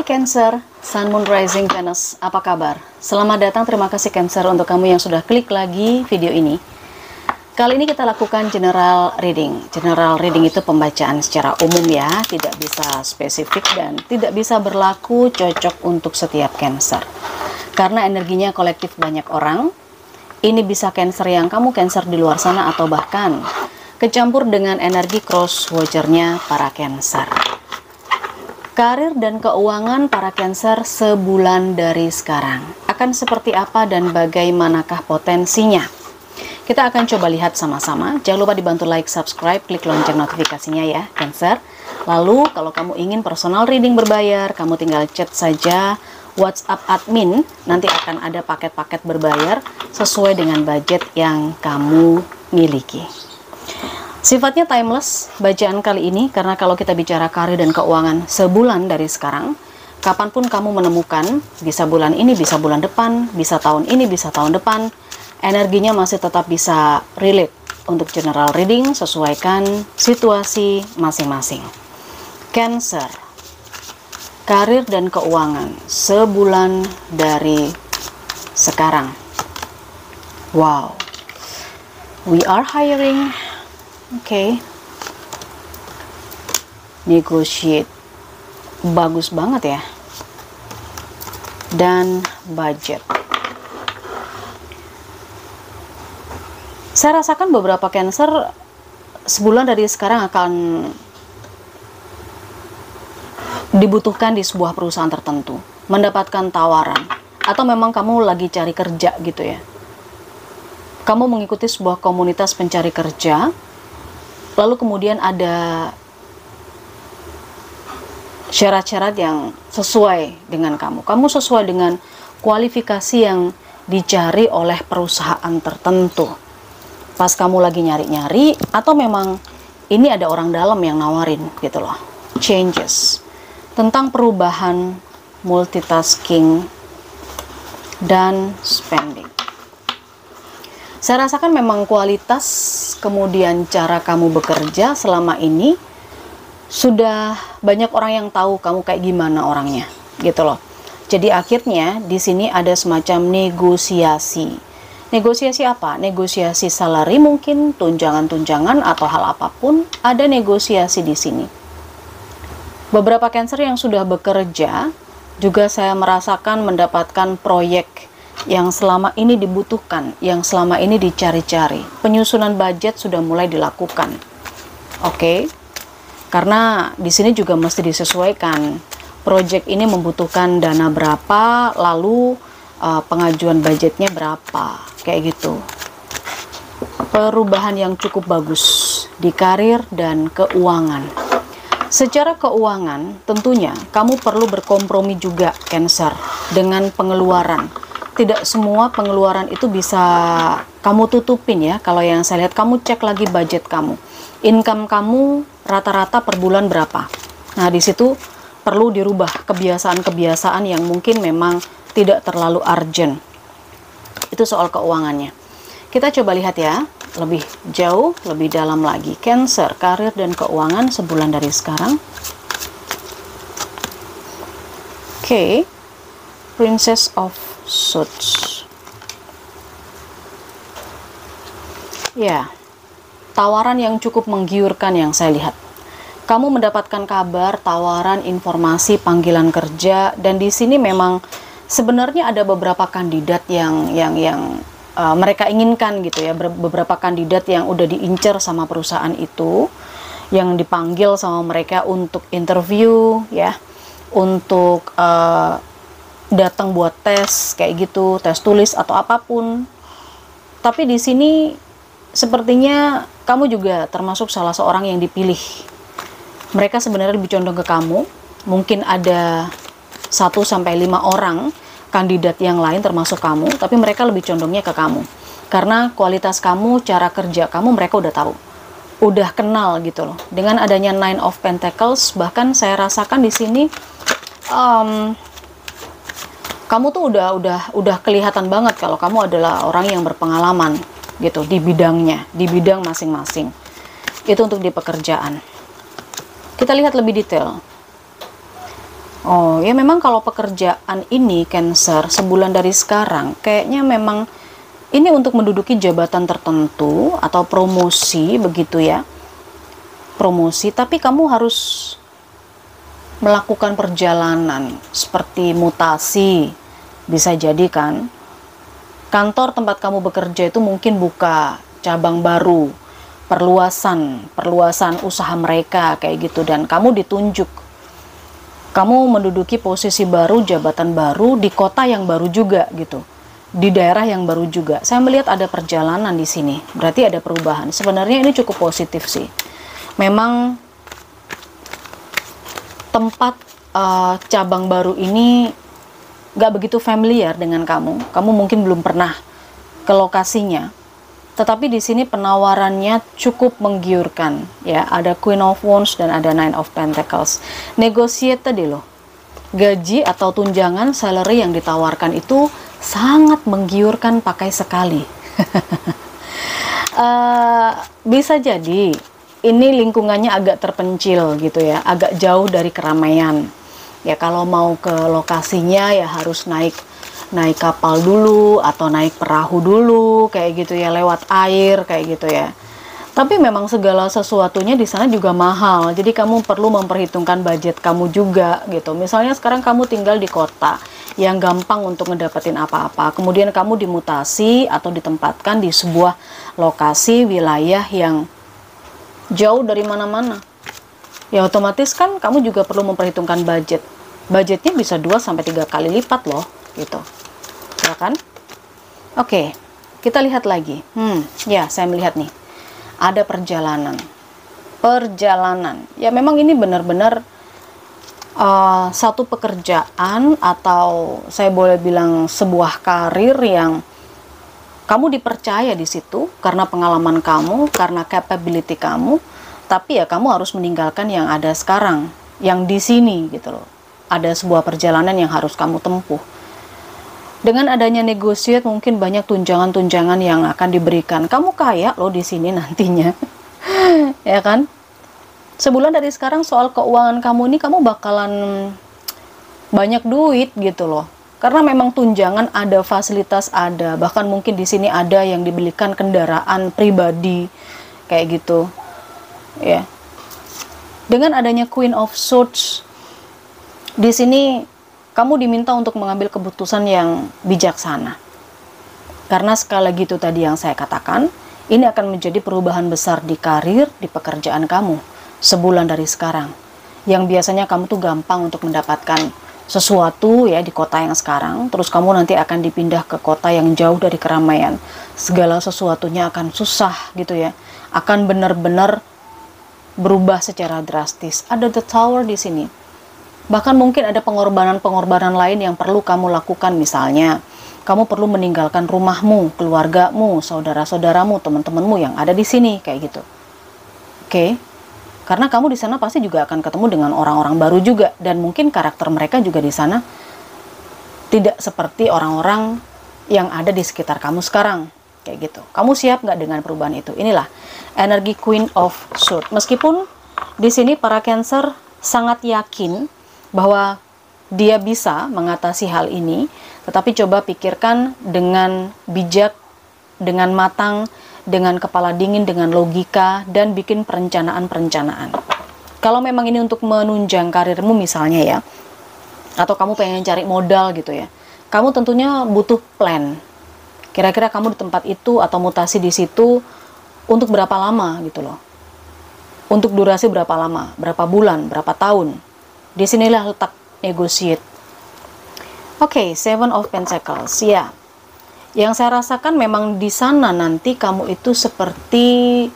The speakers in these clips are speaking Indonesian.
Cancer, Sun, Moon, Rising, Venus, apa kabar? Selamat datang, terima kasih Cancer untuk kamu yang sudah klik lagi video ini. Kali ini kita lakukan general reading. General reading itu pembacaan secara umum ya, tidak bisa spesifik dan tidak bisa berlaku cocok untuk setiap Cancer. Karena energinya kolektif banyak orang, ini bisa Cancer yang kamu Cancer di luar sana atau bahkan kecampur dengan energi cross watcher-nya para Cancer. Karir dan keuangan para Cancer sebulan dari sekarang akan seperti apa dan bagaimanakah potensinya? Kita akan coba lihat sama-sama. Jangan lupa dibantu like, subscribe, klik lonceng notifikasinya ya, Cancer. Lalu kalau kamu ingin personal reading berbayar, kamu tinggal chat saja WhatsApp admin. Nanti akan ada paket-paket berbayar sesuai dengan budget yang kamu miliki. Sifatnya timeless bacaan kali ini, karena kalau kita bicara karir dan keuangan sebulan dari sekarang, kapanpun kamu menemukan, bisa bulan ini, bisa bulan depan, bisa tahun ini, bisa tahun depan, energinya masih tetap bisa relate untuk general reading, sesuaikan situasi masing-masing. Cancer, karir dan keuangan sebulan dari sekarang. Wow, we are hiring. Oke, negotiate, bagus banget ya. Dan budget. Saya rasakan beberapa Cancer sebulan dari sekarang akan dibutuhkan di sebuah perusahaan tertentu, mendapatkan tawaran, atau memang kamu lagi cari kerja gitu ya. Kamu mengikuti sebuah komunitas pencari kerja, lalu kemudian ada syarat-syarat yang sesuai dengan kamu. Kamu sesuai dengan kualifikasi yang dicari oleh perusahaan tertentu. Pas kamu lagi nyari-nyari, atau memang ini ada orang dalam yang nawarin gitu loh. Changes. Tentang perubahan, multitasking, dan spending. Saya rasakan memang kualitas, kemudian cara kamu bekerja selama ini sudah banyak orang yang tahu kamu kayak gimana orangnya, gitu loh. Jadi akhirnya di sini ada semacam negosiasi. Negosiasi apa? Negosiasi salary mungkin, tunjangan-tunjangan atau hal apapun, ada negosiasi di sini. Beberapa Cancer yang sudah bekerja juga saya merasakan mendapatkan proyek yang selama ini dibutuhkan, yang selama ini dicari-cari. Penyusunan budget sudah mulai dilakukan. Oke. Karena di sini juga mesti disesuaikan. Proyek ini membutuhkan dana berapa, lalu pengajuan budgetnya berapa, kayak gitu. Perubahan yang cukup bagus di karir dan keuangan. Secara keuangan, tentunya kamu perlu berkompromi juga, Cancer, dengan pengeluaran. Tidak semua pengeluaran itu bisa kamu tutupin ya. Kalau yang saya lihat, kamu cek lagi budget kamu. Income kamu rata-rata per bulan berapa. Nah, di situ perlu dirubah kebiasaan-kebiasaan yang mungkin memang tidak terlalu urgent. Itu soal keuangannya. Kita coba lihat ya, lebih jauh, lebih dalam lagi. Cancer, karir dan keuangan sebulan dari sekarang. Oke. Princess of Swords. Ya, tawaran yang cukup menggiurkan yang saya lihat. Kamu mendapatkan kabar, tawaran, informasi, panggilan kerja, dan di sini memang sebenarnya ada beberapa kandidat yang mereka inginkan gitu ya. Beberapa kandidat yang udah diincar sama perusahaan itu, yang dipanggil sama mereka untuk interview ya, untuk datang buat tes kayak gitu, tes tulis atau apapun. Tapi di sini sepertinya kamu juga termasuk salah seorang yang dipilih. Mereka sebenarnya lebih condong ke kamu. Mungkin ada 1-5 orang kandidat yang lain termasuk kamu, tapi mereka lebih condongnya ke kamu. Karena kualitas kamu, cara kerja kamu mereka udah tahu. Udah kenal gitu loh. Dengan adanya Nine of Pentacles, bahkan saya rasakan di sini kamu tuh udah kelihatan banget kalau kamu adalah orang yang berpengalaman gitu di bidangnya, di bidang masing-masing. Itu untuk di pekerjaan. Kita lihat lebih detail. Oh, ya memang kalau pekerjaan ini Cancer sebulan dari sekarang kayaknya memang ini untuk menduduki jabatan tertentu atau promosi begitu ya. Promosi, tapi kamu harus melakukan perjalanan seperti mutasi. Bisa jadi kan kantor tempat kamu bekerja itu mungkin buka cabang baru, perluasan usaha mereka kayak gitu, dan kamu ditunjuk. Kamu menduduki posisi baru, jabatan baru di kota yang baru juga gitu. Di daerah yang baru juga. Saya melihat ada perjalanan di sini. Berarti ada perubahan. Sebenarnya ini cukup positif sih. Memang tempat cabang baru ini gak begitu familiar dengan kamu. Kamu mungkin belum pernah ke lokasinya. Tetapi di sini penawarannya cukup menggiurkan, ya. Ada Queen of Wands dan ada Nine of Pentacles. Negotiate tadi loh. Gaji atau tunjangan salary yang ditawarkan itu sangat menggiurkan pakai sekali. Bisa jadi ini lingkungannya agak terpencil gitu ya, agak jauh dari keramaian. Ya kalau mau ke lokasinya ya harus naik kapal dulu atau naik perahu dulu kayak gitu ya, lewat air kayak gitu ya. Tapi memang segala sesuatunya di sana juga mahal. Jadi kamu perlu memperhitungkan budget kamu juga gitu. Misalnya sekarang kamu tinggal di kota yang gampang untuk ngedapetin apa-apa. Kemudian kamu dimutasi atau ditempatkan di sebuah lokasi wilayah yang jauh dari mana-mana. Ya otomatis kan kamu juga perlu memperhitungkan budget. Budgetnya bisa 2-3 kali lipat loh gitu. Ya kan? Oke, kita lihat lagi. Ya, saya melihat nih. Ada perjalanan. Ya memang ini benar-benar satu pekerjaan atau saya boleh bilang sebuah karir yang kamu dipercaya di situ karena pengalaman kamu, karena capability kamu, tapi ya kamu harus meninggalkan yang ada sekarang, yang di sini gitu loh. Ada sebuah perjalanan yang harus kamu tempuh. Dengan adanya negosiat mungkin banyak tunjangan-tunjangan yang akan diberikan. Kamu kaya loh di sini nantinya. Ya kan? Sebulan dari sekarang soal keuangan kamu ini kamu bakalan banyak duit gitu loh. Karena memang tunjangan ada, fasilitas ada, bahkan mungkin di sini ada yang dibelikan kendaraan pribadi kayak gitu. Ya. Dengan adanya Queen of Swords di sini kamu diminta untuk mengambil keputusan yang bijaksana. Karena sekali lagi itu tadi yang saya katakan, ini akan menjadi perubahan besar di karir, di pekerjaan kamu sebulan dari sekarang. Yang biasanya kamu tuh gampang untuk mendapatkan sesuatu ya di kota yang sekarang, terus kamu nanti akan dipindah ke kota yang jauh dari keramaian. Segala sesuatunya akan susah gitu ya. Akan benar-benar berubah secara drastis. Ada The Tower di sini. Bahkan mungkin ada pengorbanan-pengorbanan lain yang perlu kamu lakukan. Misalnya, kamu perlu meninggalkan rumahmu, keluargamu, saudara-saudaramu, teman-temanmu yang ada di sini, kayak gitu. Oke? Karena kamu di sana pasti juga akan ketemu dengan orang-orang baru juga, dan mungkin karakter mereka juga di sana tidak seperti orang-orang yang ada di sekitar kamu sekarang, kayak gitu. Kamu siap nggak dengan perubahan itu? Inilah energi Queen of Swords. Meskipun di sini para Cancer sangat yakin bahwa dia bisa mengatasi hal ini, tetapi coba pikirkan dengan bijak, dengan matang, dengan kepala dingin, dengan logika, dan bikin perencanaan-perencanaan. Kalau memang ini untuk menunjang karirmu misalnya ya, atau kamu pengen cari modal gitu ya, kamu tentunya butuh plan. Kira-kira kamu di tempat itu atau mutasi di situ untuk berapa lama gitu loh. Untuk durasi berapa lama, berapa bulan, berapa tahun. Disinilah letak negotiate. Oke, Seven of Pentacles. Ya, yang saya rasakan memang di sana nanti kamu itu seperti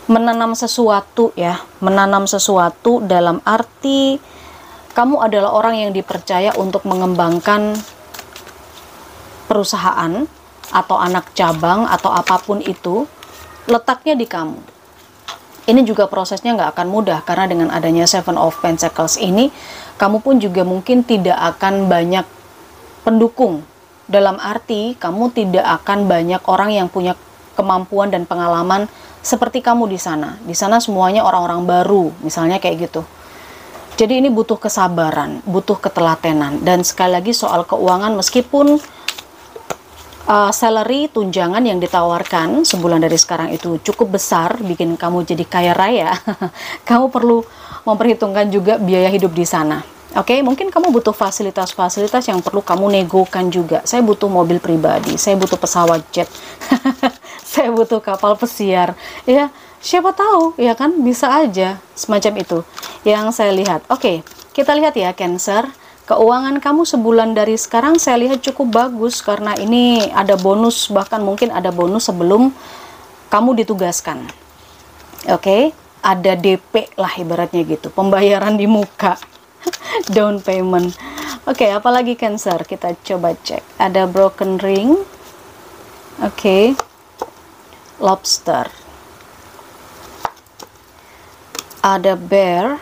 menanam sesuatu ya, menanam sesuatu dalam arti kamu adalah orang yang dipercaya untuk mengembangkan perusahaan atau anak cabang atau apapun itu, letaknya di kamu. Ini juga prosesnya nggak akan mudah karena dengan adanya Seven of Pentacles ini, kamu pun juga mungkin tidak akan banyak pendukung. Dalam arti, kamu tidak akan banyak orang yang punya kemampuan dan pengalaman seperti kamu di sana. Di sana semuanya orang-orang baru, misalnya kayak gitu. Jadi ini butuh kesabaran, butuh ketelatenan. Dan sekali lagi soal keuangan, meskipun salary tunjangan yang ditawarkan sebulan dari sekarang itu cukup besar, bikin kamu jadi kaya raya, kamu perlu memperhitungkan juga biaya hidup di sana. Oke, mungkin kamu butuh fasilitas-fasilitas yang perlu kamu negokan juga. Saya butuh mobil pribadi, saya butuh pesawat jet, saya butuh kapal pesiar. Ya, siapa tahu, ya kan? Bisa aja semacam itu yang saya lihat. Oke, kita lihat ya Cancer. Keuangan kamu sebulan dari sekarang saya lihat cukup bagus karena ini ada bonus, bahkan mungkin ada bonus sebelum kamu ditugaskan. Oke, ada DP lah ibaratnya gitu, pembayaran di muka. Down payment. Oke, apalagi Cancer? Kita coba cek. Ada broken ring. Oke. Lobster. Ada bear.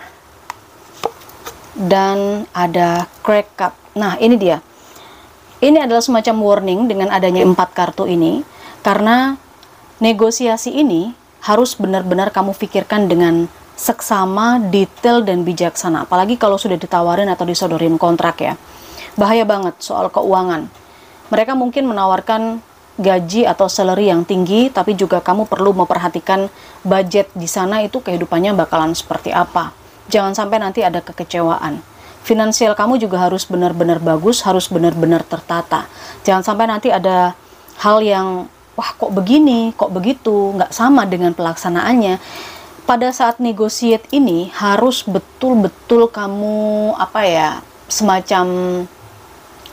Dan ada crack cup. Nah, ini dia. Ini adalah semacam warning dengan adanya 4 kartu ini. Karena negosiasi ini harus benar-benar kamu pikirkan dengan seksama, detail, dan bijaksana. Apalagi kalau sudah ditawarin atau disodorin kontrak ya. Bahaya banget soal keuangan. Mereka mungkin menawarkan gaji atau salary yang tinggi, tapi juga kamu perlu memperhatikan budget di sana itu kehidupannya bakalan seperti apa. Jangan sampai nanti ada kekecewaan. Finansial kamu juga harus benar-benar bagus, harus benar-benar tertata. Jangan sampai nanti ada hal yang, wah kok begini, kok begitu, nggak sama dengan pelaksanaannya. Pada saat negotiate ini harus betul-betul kamu semacam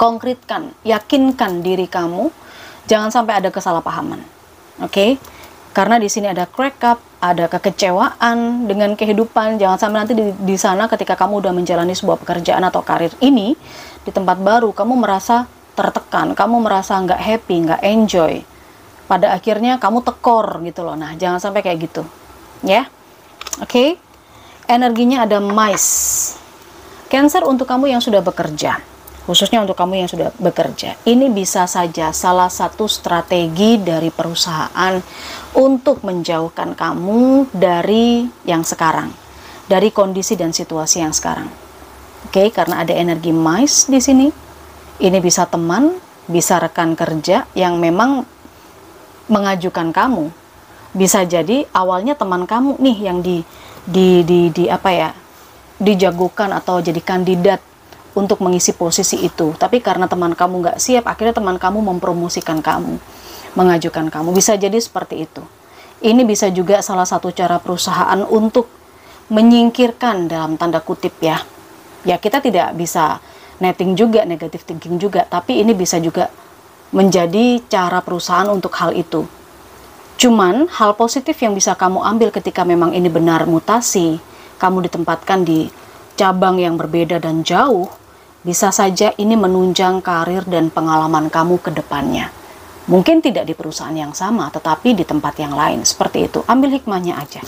konkretkan, yakinkan diri kamu, jangan sampai ada kesalahpahaman. Oke? Karena di sini ada crack up, ada kekecewaan dengan kehidupan. Jangan sampai nanti di sana ketika kamu udah menjalani sebuah pekerjaan atau karir ini di tempat baru, kamu merasa tertekan, kamu merasa nggak happy, nggak enjoy. Pada akhirnya kamu tekor gitu loh. Nah, jangan sampai kayak gitu, ya. Oke, energinya ada mice. Cancer, untuk kamu yang sudah bekerja, khususnya untuk kamu yang sudah bekerja, ini bisa saja salah satu strategi dari perusahaan untuk menjauhkan kamu dari yang sekarang, dari kondisi dan situasi yang sekarang. Oke, karena ada energi mice di sini. Ini bisa teman, bisa rekan kerja yang memang mengajukan kamu. Bisa jadi awalnya teman kamu nih yang dijagokan atau jadi kandidat untuk mengisi posisi itu. Tapi karena teman kamu nggak siap, akhirnya teman kamu mempromosikan kamu, mengajukan kamu. Bisa jadi seperti itu. Ini bisa juga salah satu cara perusahaan untuk menyingkirkan dalam tanda kutip ya. Ya, kita tidak bisa netting juga, negative thinking juga, tapi ini bisa juga menjadi cara perusahaan untuk hal itu. Cuman hal positif yang bisa kamu ambil ketika memang ini benar mutasi, kamu ditempatkan di cabang yang berbeda dan jauh, bisa saja ini menunjang karir dan pengalaman kamu ke depannya. Mungkin tidak di perusahaan yang sama, tetapi di tempat yang lain. Seperti itu, ambil hikmahnya aja.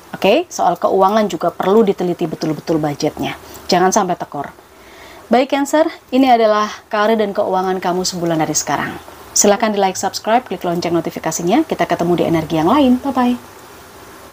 Oke, soal keuangan juga perlu diteliti betul-betul budgetnya. Jangan sampai tekor. Baik Cancer, ini adalah karir dan keuangan kamu sebulan dari sekarang. Silahkan di like, subscribe, klik lonceng notifikasinya. Kita ketemu di energi yang lain. Bye-bye.